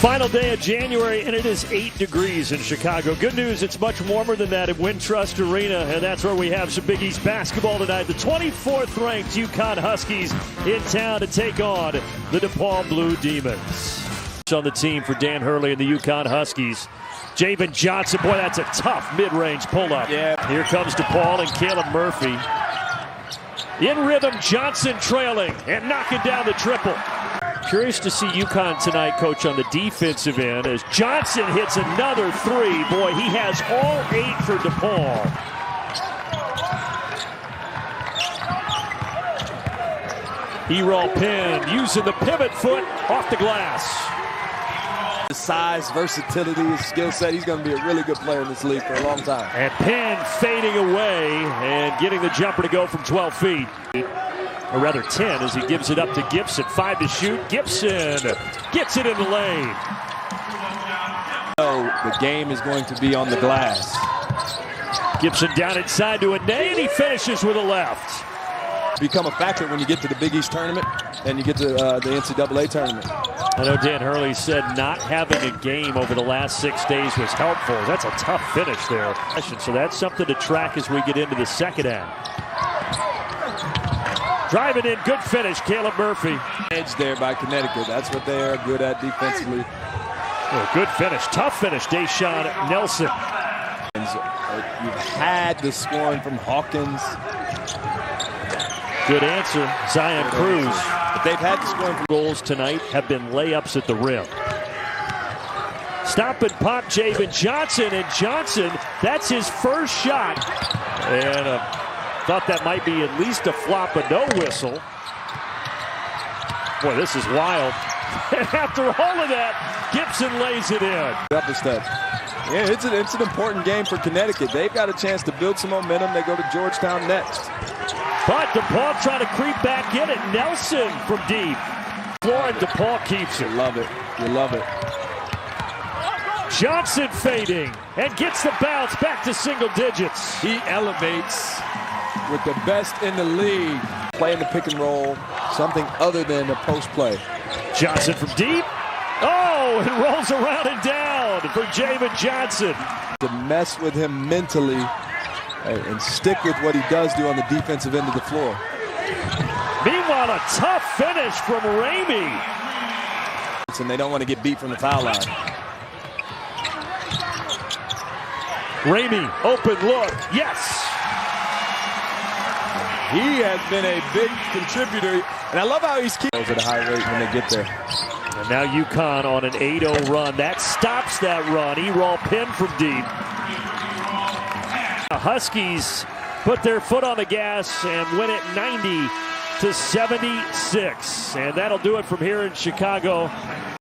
Final day of January, and it is 8 degrees in Chicago. Good news, it's much warmer than that at Wintrust Arena, and that's where we have some Big East basketball tonight. The 24th-ranked UConn Huskies in town to take on the DePaul Blue Demons. On the team for Dan Hurley and the UConn Huskies, Javen Johnson. Boy, that's a tough mid-range pull-up. Yeah. Here comes DePaul and Caleb Murphy. In rhythm, Johnson trailing and knocking down the triple. Curious to see UConn tonight, Coach, on the defensive end as Johnson hits another three. Boy, he has all 8 for DePaul. Errol Penn using the pivot foot off the glass. The size, versatility, his skill set, he's going to be a really good player in this league for a long time. And Penn fading away and getting the jumper to go from 12 feet. Or rather 10 as he gives it up to Gibson. 5 to shoot. Gibson gets it in the lane. So the game is going to be on the glass. Gibson down inside to Ane, and he finishes with a left. Become a factor when you get to the Big East tournament and you get to the NCAA tournament. I know Dan Hurley said not having a game over the last 6 days was helpful. That's a tough finish there. So that's something to track as we get into the second half. Driving in, good finish, Caleb Murphy. Edge there by Connecticut. That's what they are good at defensively. Oh, good finish, tough finish, Deshaun Nelson. You've had the scoring from Hawkins. Good answer, Zion Cruz. But they've had the scoring from goals tonight have been layups at the rim. Stop and pop, Javen Johnson, and Johnson, that's his first shot. And thought that might be at least a flop, but no whistle. Boy, this is wild. And after all of that, Gibson lays it in. Up a step. Yeah, it's an important game for Connecticut. They've got a chance to build some momentum. They go to Georgetown next. But DePaul trying to creep back in it. Nelson from deep. Floor and DePaul keeps it. You love it. You love it. Johnson fading and gets the bounce back to single digits. He elevates with the best in the league. Playing the pick and roll, something other than a post play. Johnson from deep. Oh, it rolls around and down for Javen Johnson. To mess with him mentally and stick with what he does do on the defensive end of the floor. Meanwhile, a tough finish from Ramey. And they don't want to get beat from the foul line. Ramey, open look, yes. He has been a big contributor, and I love how he's keeping those at a high rate when they get there. And now UConn on an 8-0 run. That stops that run. Errol Penn from deep. The Huskies put their foot on the gas and win it 90-76. And that'll do it from here in Chicago.